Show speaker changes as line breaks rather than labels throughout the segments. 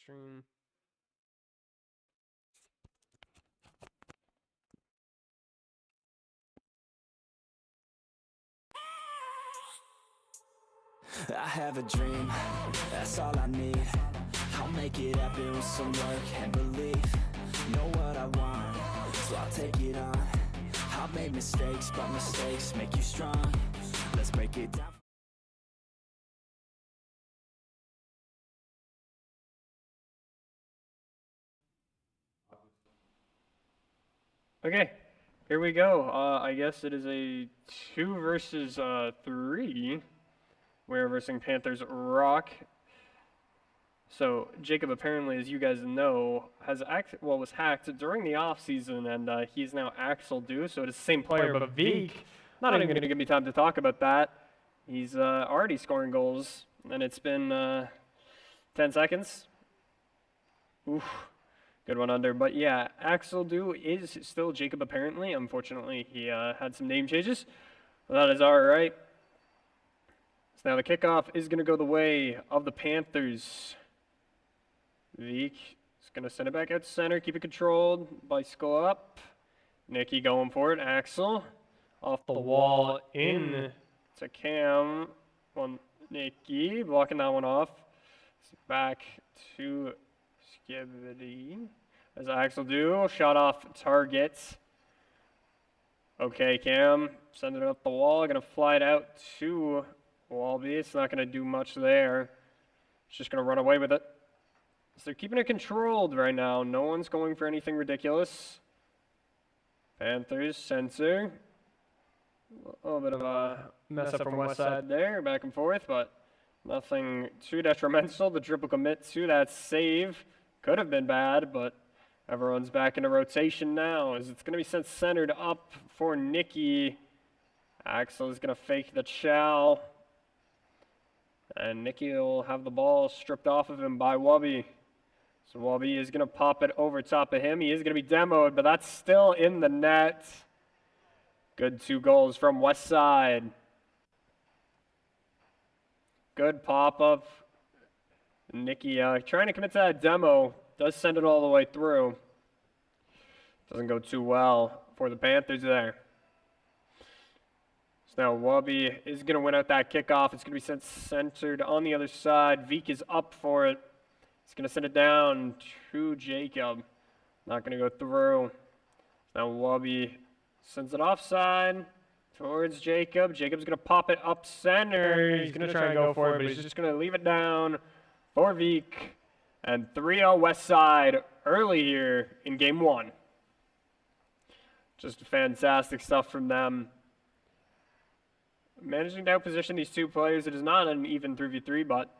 stream.
I have a dream, that's all I need. I'll make it happen with some work and belief. Know what I want, so I'll take it on. I've made mistakes, but mistakes make you strong. Let's break it down.
Okay, here we go. I guess it is a 2 versus 3. We're versing Panthers Rock. So Jacob, apparently, as you guys know, was hacked during the offseason, and he's now Axel Dew, so it is the same player, but Veek. Not even going to give me time to talk about that. He's already scoring goals, and it's been 10 seconds. Oof. Good one under, but yeah, Axel Dew is still Jacob apparently. Unfortunately, he had some name changes. But that is all right. So now the kickoff is going to go the way of the Panthers. Veek is going to send it back out to center, keep it controlled. Bicycle up. Nicky going for it. Axel off the wall in to Cam. One Nicky blocking that one off. Back to Skibidi. As Axel Dew, shot off target. Okay, Cam, send it up the wall. Gonna fly it out to Walby. It's not gonna do much there. It's just gonna run away with it. So they're keeping it controlled right now. No one's going for anything ridiculous. Panthers, censor. A little bit of a mess up from Westside there, back and forth, but nothing too detrimental. The triple commit to that save could have been bad, but everyone's back into rotation now as it's going to be sent centered up for Nicky. Axel is going to fake the chow. And Nicky will have the ball stripped off of him by Wubby. So Wubby is going to pop it over top of him. He is going to be demoed, but that's still in the net. Good 2 goals from Westside. Good pop-up. Nicky trying to commit to that demo. Does send it all the way through. Doesn't go too well for the Panthers there. So now Wubby is going to win out that kickoff. It's going to be sent centered on the other side. Veek is up for it. He's going to send it down to Jacob. Not going to go through. So now Wubby sends it offside towards Jacob. Jacob's going to pop it up center. He's going to try and go for it, but he's just going to leave it down for Veek. And 3-0 Westside early here in game 1. Just fantastic stuff from them. Managing to outposition these 2 players. It is not an even 3v3, but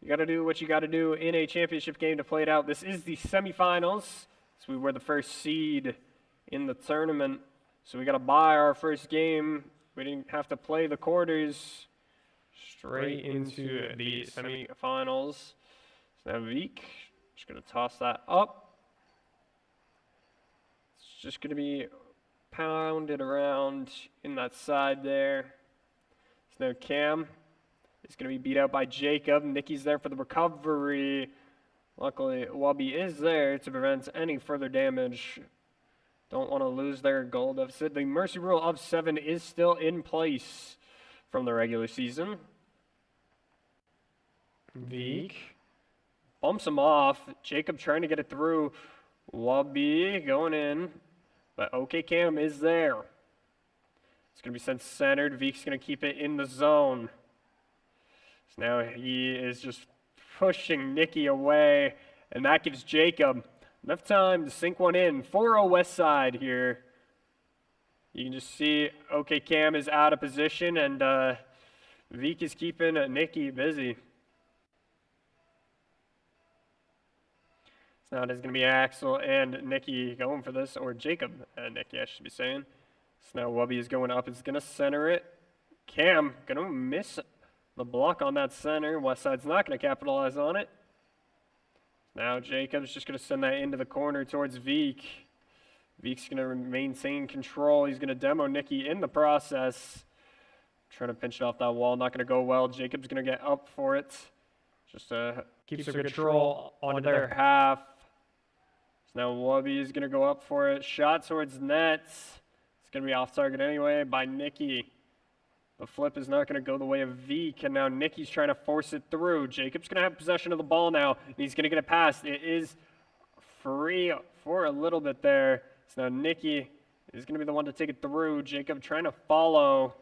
you got to do what you got to do in a championship game to play it out. This is the semifinals. So we were the first seed in the tournament. So we got to buy our first game. We didn't have to play the quarters. Straight into the semifinals. So now Veek, just going to toss that up. It's just going to be pounded around in that side there. So now Cam is going to be beat out by Jacob. Nicky's there for the recovery. Luckily, Wubby is there to prevent any further damage. Don't want to lose their goal deficit. The mercy rule of 7 is still in place from the regular season. Veek bumps him off. Jacob trying to get it through. Wubby going in. But OK Cam is there. It's going to be sent centered. Veek's going to keep it in the zone. So now he is just pushing Nicky away. And that gives Jacob enough time to sink one in. 4-0 Westside here. You can just see OK Cam is out of position. And Veek is keeping Nicky busy. So now it is going to be Axel and Nicky going for this, or Jacob and Nicky, I should be saying. So now Wubby is going up. It's going to center it. Cam going to miss the block on that center. Westside's not going to capitalize on it. Now Jacob's just going to send that into the corner towards Veek. Veek's going to maintain control. He's going to demo Nicky in the process. Trying to pinch it off that wall. Not going to go well. Jacob's going to get up for it. Just a keeps their control onto their half. So now Wubby is going to go up for it. Shot towards nets. It's going to be off target anyway by Nikki. The flip is not going to go the way of Veek, and now Nikki's trying to force it through. Jacob's going to have possession of the ball now, and he's going to get it past. It is free for a little bit there. So now Nikki is going to be the one to take it through. Jacob trying to follow.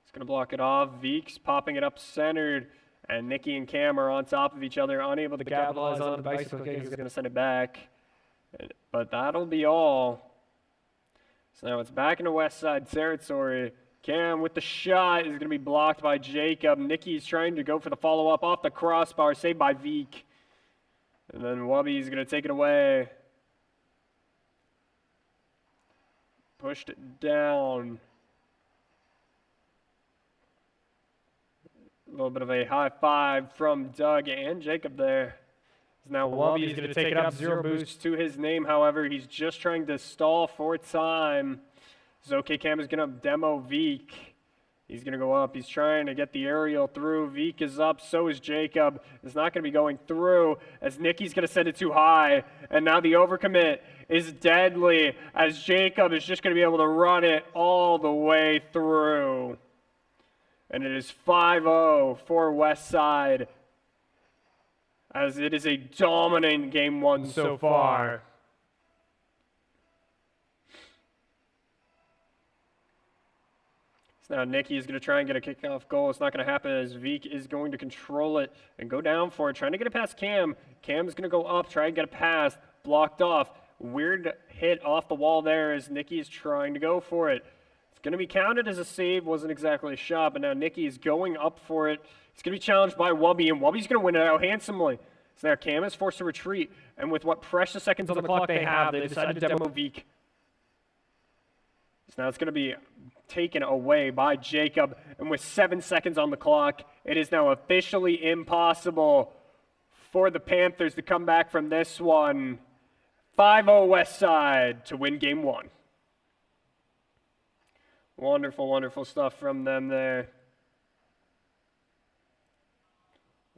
He's going to block it off. Veek's popping it up centered, and Nikki and Cam are on top of each other, unable to capitalize on the bicycle kick. He's going to send it back, but that'll be all. So now it's back into Westside territory. Cam with the shot is going to be blocked by Jacob. Nikki's trying to go for the follow-up off the crossbar, saved by Veek. And then Wubby's going to take it away. Pushed it down. A little bit of a high five from Doug and Jacob there. Now Wubby's going to take it up, zero boost to his name, however. He's just trying to stall for time. Zoke Cam is going to demo Veek. He's going to go up. He's trying to get the aerial through. Veek is up. So is Jacob. It's not going to be going through as Nikki's going to send it too high. And now the overcommit is deadly as Jacob is just going to be able to run it all the way through. And it is 5-0 for Westside as it is a dominant game one so far. Now Nikki is going to try and get a kickoff goal. It's not going to happen as Veek is going to control it and go down for it, trying to get it past Cam. Cam is going to go up, try and get a pass, blocked off. Weird hit off the wall there as Nikki is trying to go for it. It's going to be counted as a save, wasn't exactly a shot, but now Nikki is going up for it. It's going to be challenged by Wubby, and Wubby's going to win it out handsomely. So now Cam is forced to retreat, and with what precious seconds on the clock they have, they decided to demo Veek. So now it's going to be taken away by Jacob, and with 7 seconds on the clock, it is now officially impossible for the Panthers to come back from this one. 5-0 Westside to win game one. Wonderful, wonderful stuff from them there.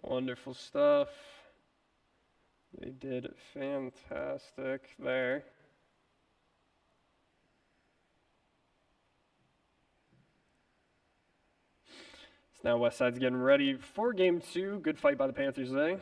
Wonderful stuff. They did fantastic there. Now Westside's getting ready for game two. Good fight by the Panthers today.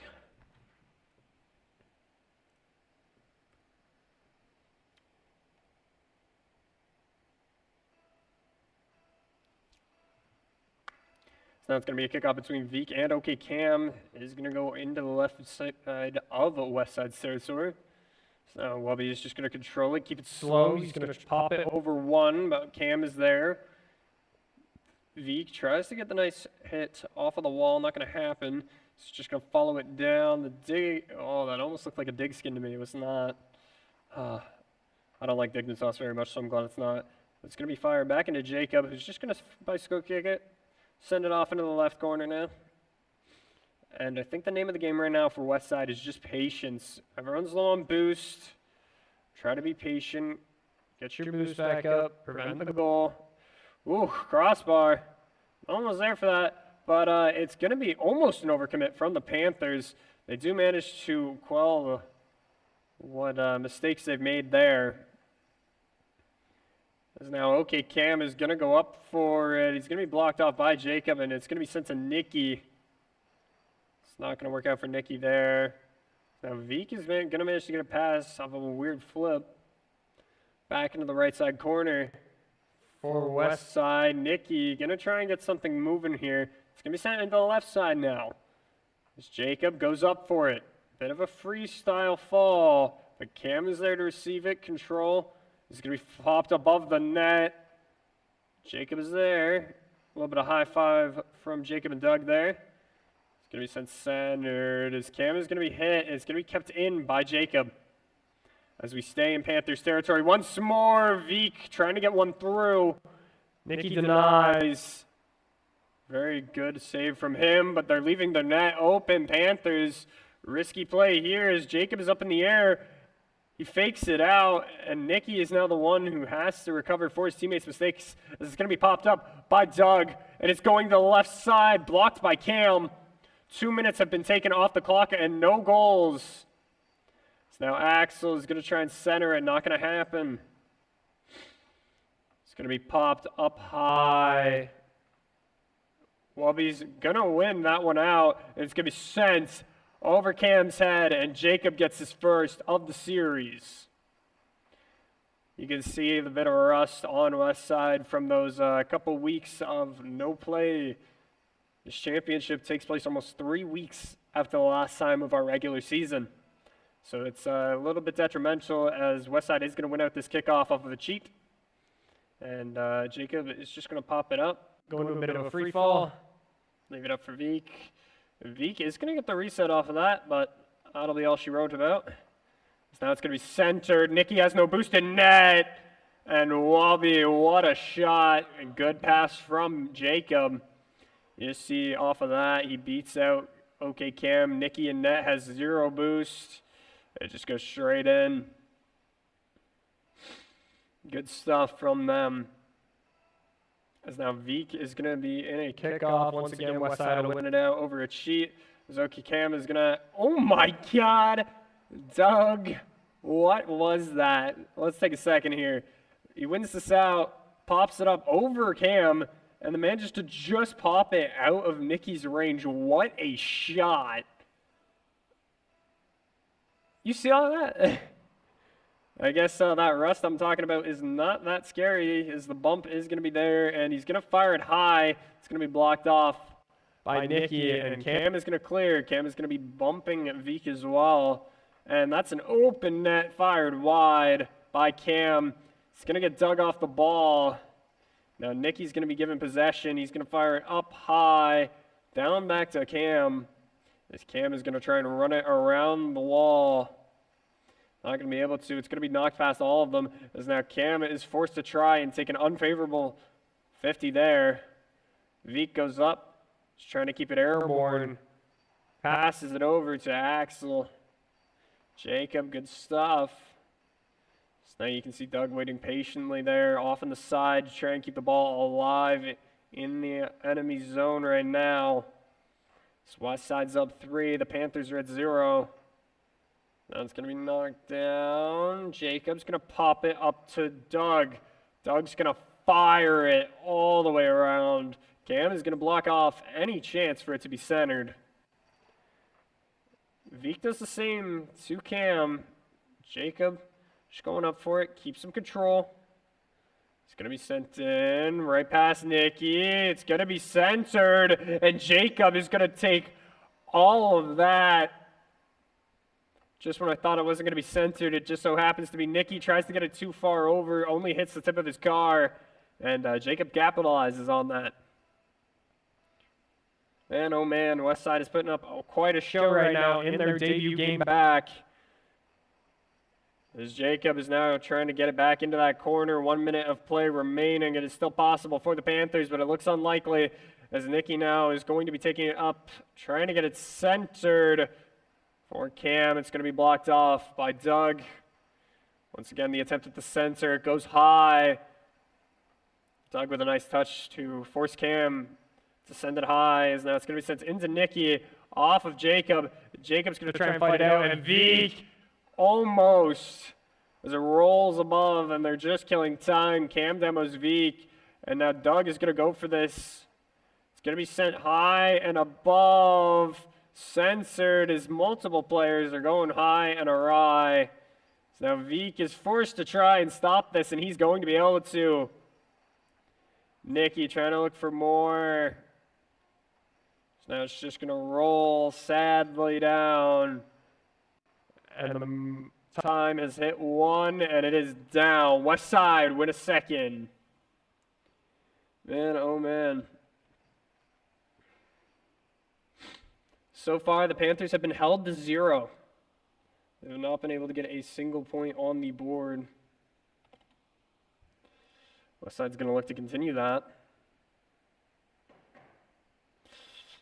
So now it's going to be a kickoff between Veek and OK Cam. Is going to go into the left side of Westside's territory. So now Wubby is just going to control it, keep it slow. He's going to pop it over one, but Cam is there. Veek tries to get the nice hit off of the wall. Not going to happen. He's just going to follow it down. The dig. Oh, that almost looked like a dig skin to me. It was not. I don't like digging sauce very much, so I'm glad it's not. It's going to be fired back into Jacob, who's just going to bicycle kick it. Send it off into the left corner now. And I think the name of the game right now for Westside is just patience. Everyone's low on boost. Try to be patient. Get your boost back up. Prevent the goal. Ooh, crossbar. Almost there for that. But it's going to be almost an overcommit from the Panthers. They do manage to quell what mistakes they've made there. As now, OK Cam is going to go up for it. He's going to be blocked off by Jacob, and it's going to be sent to Nikki. It's not going to work out for Nikki there. Now, Veek is going to manage to get a pass off of a weird flip. Back into the right side corner. For Westside, Nikki going to try and get something moving here. It's going to be sent into the left side now. As Jacob goes up for it. Bit of a freestyle fall, but Cam is there to receive it. Control is going to be popped above the net. Jacob is there. A little bit of high five from Jacob and Doug there. It's going to be sent centered. As Cam is going to be hit, it's going to be kept in by Jacob. As we stay in Panthers territory, once more, Veek trying to get one through. Nikki denies. Very good save from him, but they're leaving the net open. Panthers, risky play here as Jacob is up in the air. He fakes it out, and Nikki is now the one who has to recover for his teammates' mistakes. This is going to be popped up by Doug, and it's going to the left side, blocked by Cam. 2 minutes have been taken off the clock and no goals. So now Axel is going to try and center it. Not going to happen. It's going to be popped up high. Wubby's going to win that one out. It's going to be sent over Cam's head, and Jacob gets his first of the series. You can see the bit of rust on Westside from those couple weeks of no play. This championship takes place almost 3 weeks after the last time of our regular season. So it's a little bit detrimental as Westside is going to win out this kickoff off of a cheat. And Jacob is just going to pop it up. Go into a bit of a free fall. Leave it up for Veek. Veek is going to get the reset off of that, but that'll be all she wrote about. So now it's going to be centered. Nikki has no boost in net. And Wobby, what a shot. And good pass from Jacob. You see off of that, he beats out OK Cam. Nikki in net has 0 boost. It just goes straight in. Good stuff from them. As now Veek is going to be in a kickoff. Once again, Westside will win it out over a cheat. OK Cam is going to... Oh my God! Doug, what was that? Let's take a second here. He wins this out, pops it up over Cam, and the manages to just pop it out of Nikki's range. What a shot. You see all that? I guess that rust I'm talking about is not that scary, as the bump is going to be there, and he's going to fire it high. It's going to be blocked off by Nikki, and Cam is going to clear. Cam is going to be bumping Veek as well. And that's an open net fired wide by Cam. It's going to get dug off the ball. Now Nikki's going to be given possession. He's going to fire it up high, down back to Cam. This Cam is going to try and run it around the wall. Not going to be able to. It's going to be knocked past all of them. As now Cam is forced to try and take an unfavorable 50 there. Veek goes up. He's trying to keep it airborne. Passes it over to Axel. Jacob, good stuff. So now you can see Doug waiting patiently there off on the side to try and keep the ball alive in the enemy zone right now. So Westside's up 3. The Panthers are at 0. Now it's going to be knocked down. Jacob's going to pop it up to Doug. Doug's going to fire it all the way around. Cam is going to block off any chance for it to be centered. Veek does the same to Cam. Jacob just going up for it. Keep some control. It's going to be sent in right past Nikki. It's going to be centered. And Jacob is going to take all of that. Just when I thought it wasn't going to be centered, it just so happens to be Nikki. Tries to get it too far over. Only hits the tip of his car. And Jacob capitalizes on that. Man, oh man, Westside is putting up quite a show right now in their debut game back. As Jacob is now trying to get it back into that corner. 1 minute of play remaining. It is still possible for the Panthers, but it looks unlikely as Nikki now is going to be taking it up, trying to get it centered for Cam. It's going to be blocked off by Doug. Once again, the attempt at the center goes high. Doug with a nice touch to force Cam to send it high, as now it's going to be sent into Nikki, off of Jacob. Jacob's going to try and fight it out, and Veek almost, as it rolls above, and they're just killing time. Cam demos Veek, and now Doug is going to go for this. It's going to be sent high and above, censored as multiple players are going high and awry. So now Veek is forced to try and stop this, and he's going to be able to. Nikki trying to look for more. So now it's just going to roll sadly down. And the time has hit 1, and it is down. Westside win a second. Man, oh man. So far, the Panthers have been held to 0. They have not been able to get a single point on the board. Westside's going to look to continue that.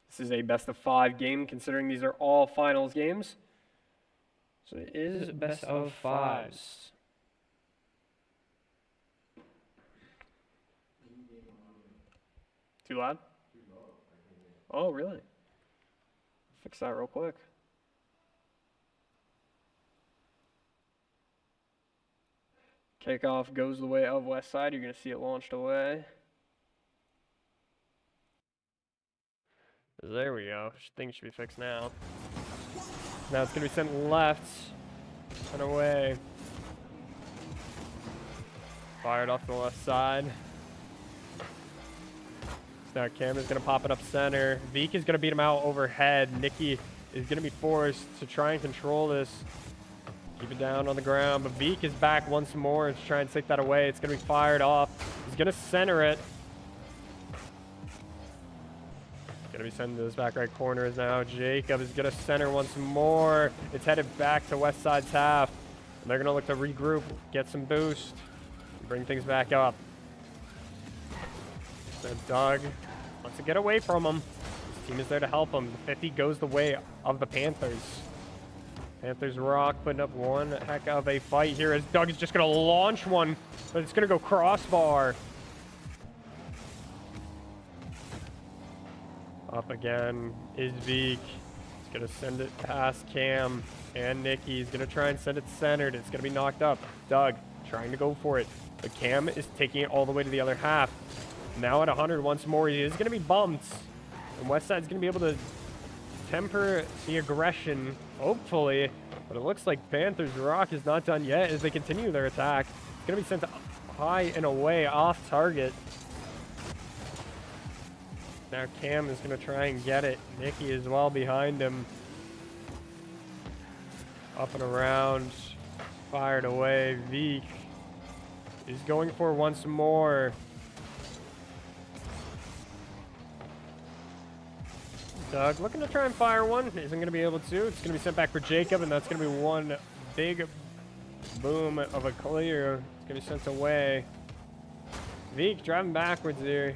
This is a best-of-5 game, considering these are all finals games. So it is best of 5s. Too loud? Oh, really? Fix that real quick. Kickoff goes the way of Westside. You're going to see it launched away. There we go. Things should be fixed now. Now it's going to be sent left and away. Fired off the left side. So now Cam is going to pop it up center. Veek is going to beat him out overhead. Nikki is going to be forced to try and control this. Keep it down on the ground, but Veek is back once more to try and take that away. It's going to be fired off. He's going to center it. Going to be sent to this back right corner now. Jacob is going to center once more. It's headed back to Westside's half. And they're going to look to regroup, get some boost, bring things back up. So Doug wants to get away from him. His team is there to help him. The 50 goes the way of the Panthers. Panthers Rock putting up one heck of a fight here as Doug is just going to launch one, but it's going to go crossbar. Up again is Veek. He's going to send it past Cam and Nikki. He's going to try and send it centered. It's going to be knocked up. Doug trying to go for it, but Cam is taking it all the way to the other half. Now at 100 once more, he is going to be bumped. And Westside's going to be able to temper the aggression, hopefully. But it looks like Panthers Rock is not done yet as they continue their attack. It's going to be sent high and away off target. Now Cam is going to try and get it. Nikki is well behind him. Up and around. Fired away. Veek is going for once more. Doug looking to try and fire one. Isn't going to be able to. It's going to be sent back for Jacob, and that's going to be one big boom of a clear. It's going to be sent away. Veek driving backwards here.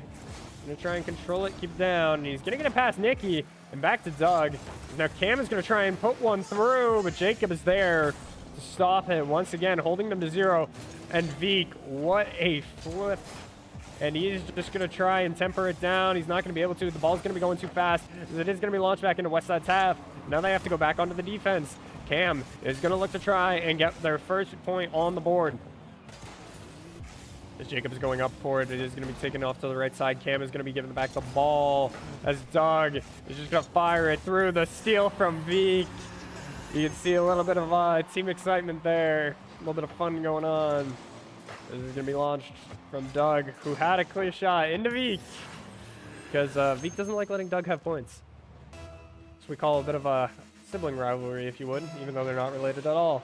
Going to try and control it, keep it down. And he's going to get it past Nikki and back to Doug. Now Cam is going to try and put one through, but Jacob is there to stop it once again, holding them to 0. And Veek, what a flip. And he's just going to try and temper it down. He's not going to be able to. The ball's going to be going too fast. It is going to be launched back into Westside's half. Now they have to go back onto the defense. Cam is going to look to try and get their first point on the board. As Jacob is going up for it, it is going to be taken off to the right side. Cam is going to be giving back the ball as Doug is just going to fire it through. The steal from Veek. You can see a little bit of team excitement there. A little bit of fun going on. This is going to be launched from Doug, who had a clear shot into Veek. Because Veek doesn't like letting Doug have points. So we call a bit of a sibling rivalry, if you would, even though they're not related at all.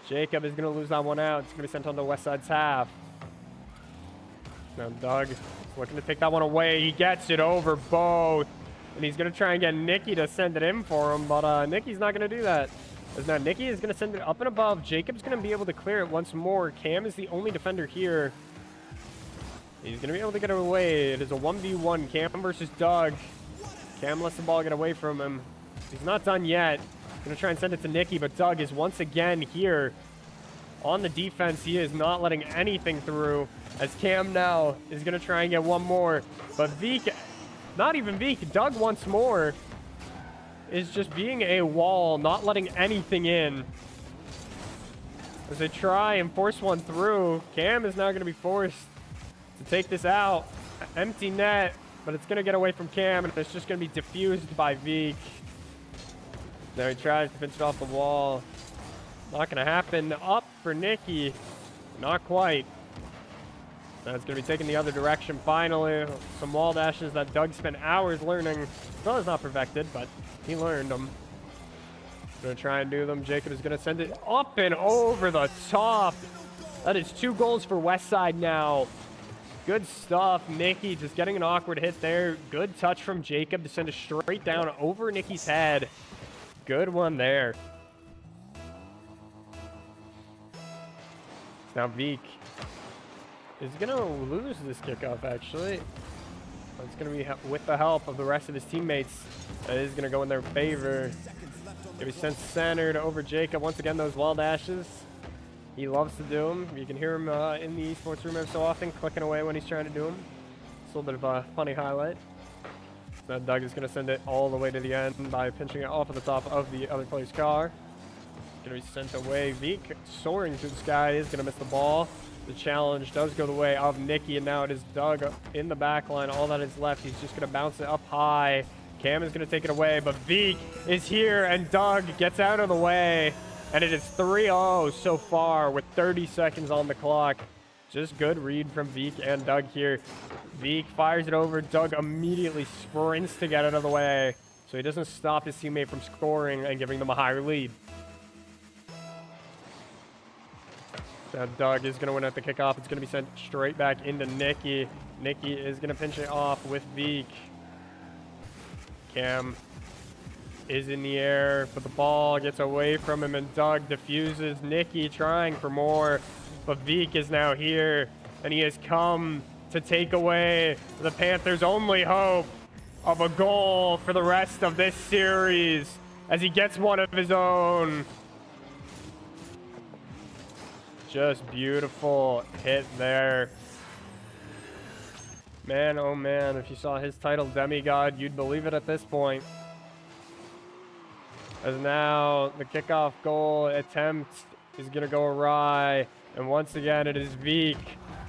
Jacob is going to lose that one out. It's going to be sent on to Westside's half. Now Doug is looking to take that one away. He gets it over both. And he's going to try and get Nikki to send it in for him. But Nikki's not going to do that. As now Nikki is going to send it up and above. Jacob's going to be able to clear it once more. Cam is the only defender here. He's going to be able to get it away. It is a 1v1. Cam versus Doug. Cam lets the ball get away from him. He's not done yet. Going to try and send it to Nikki, but Doug is once again here on the defense. He is not letting anything through, as Cam now is going to try and get one more. But Veek, not even Veek, Doug once more is just being a wall, not letting anything in. As they try and force one through, Cam is now going to be forced to take this out. Empty net, but it's going to get away from Cam, and it's just going to be diffused by Veek. Now he tries to finish it off the wall. Not going to happen. Up for Nikki. Not quite. Now it's going to be taken the other direction finally. Some wall dashes that Doug spent hours learning. Well, it's not perfected, but he learned them. Going to try and do them. Jacob is going to send it up and over the top. That is 2 goals for Westside now. Good stuff. Nikki just getting an awkward hit there. Good touch from Jacob to send it straight down over Nikki's head. Good one there. Now Veek is going to lose this kickoff, actually. It's going to be with the help of the rest of his teammates. That is going to go in their favor. Going to be sent centered over Jacob. Once again, those wall dashes. He loves to do them. You can hear him in the esports room every so often, clicking away when he's trying to do them. It's a little bit of a funny highlight. Then Doug is going to send it all the way to the end by pinching it off of the top of the other player's car. Going to be sent away. Veek soaring through the sky is going to miss the ball. The challenge does go the way of Nikki, and now it is Doug in the back line. All that is left, he's just going to bounce it up high. Cam is going to take it away, but Veek is here, and Doug gets out of the way. And it is 3-0 so far with 30 seconds on the clock. Just good read from Veek and Doug here. Veek fires it over. Doug immediately sprints to get out of the way, so he doesn't stop his teammate from scoring and giving them a higher lead. Now Doug is going to win at the kickoff. It's going to be sent straight back into Nikki. Nikki is going to pinch it off with Veek. Cam is in the air, but the ball gets away from him, and Doug diffuses. Nikki trying for more, but Veek is now here, and he has come to take away the Panthers' only hope of a goal for the rest of this series as he gets one of his own. Just beautiful hit there. Man, oh man, if you saw his title demigod, you'd believe it at this point. As now the kickoff goal attempt is going to go awry. And once again, it is Veek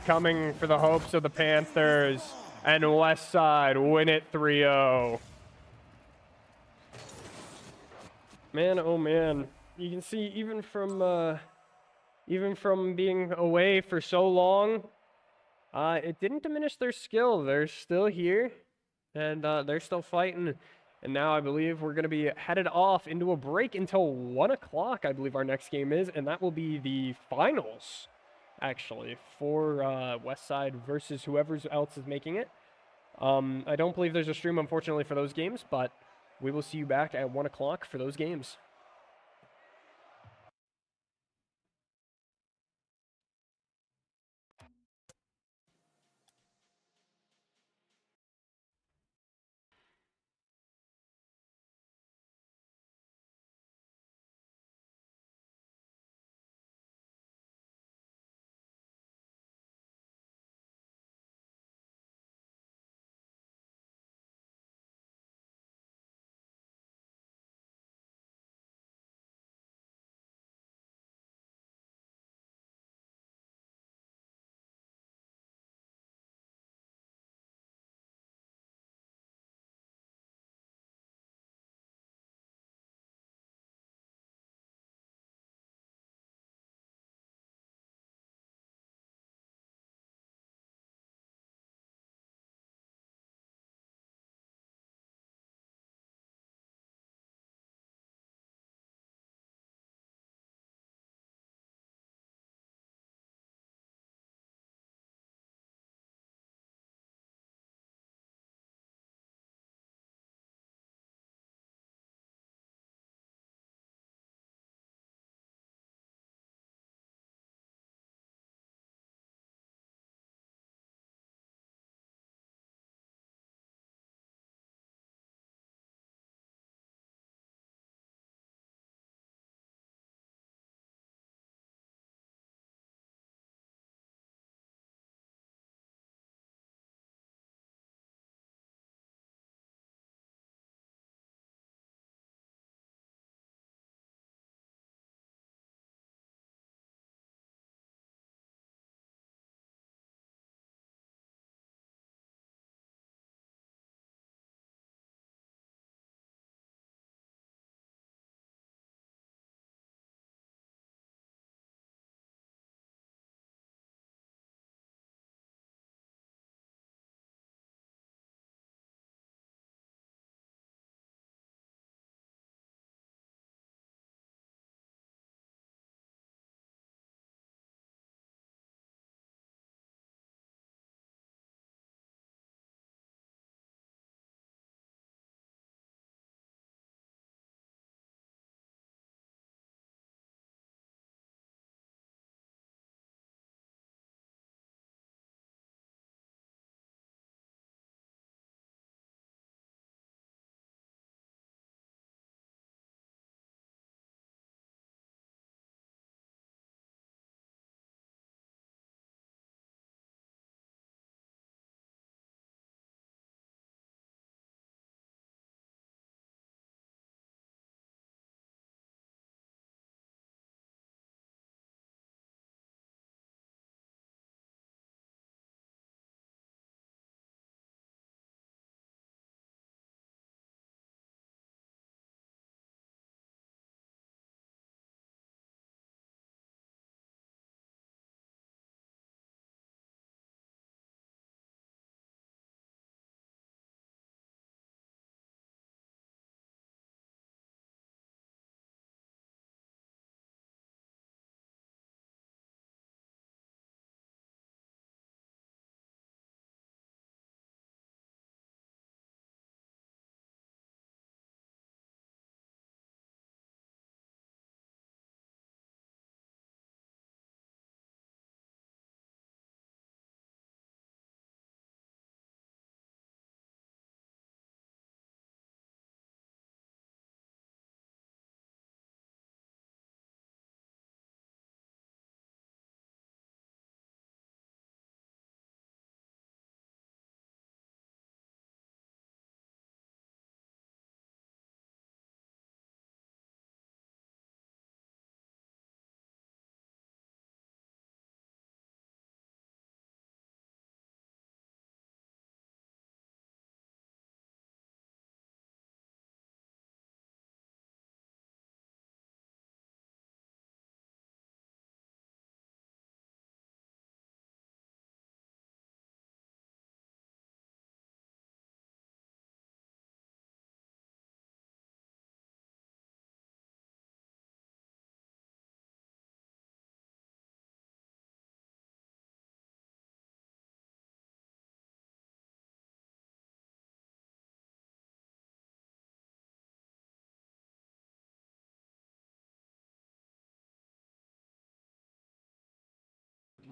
coming for the hopes of the Panthers. And Westside win it 3-0. Man, oh man. You can see even from being away for so long, it didn't diminish their skill. They're still here, and they're still fighting. And now I believe we're going to be headed off into a break until 1 o'clock, I believe our next game is, and that will be the finals, actually, for Westside versus whoever else is making it. I don't believe there's a stream, unfortunately, for those games, but we will see you back at 1 o'clock for those games.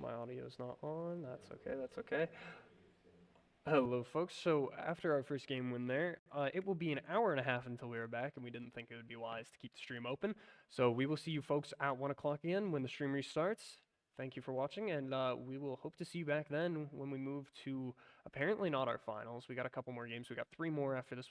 my audio is not on. That's okay. That's okay. Hello, folks. So after our first game win there, it will be an hour and a half until we are back, and we didn't think it would be wise to keep the stream open. So we will see you folks at 1 o'clock again when the stream restarts. Thank you for watching, and we will hope to see you back then when we move to apparently not our finals. We got a couple more games. We got 3 more after this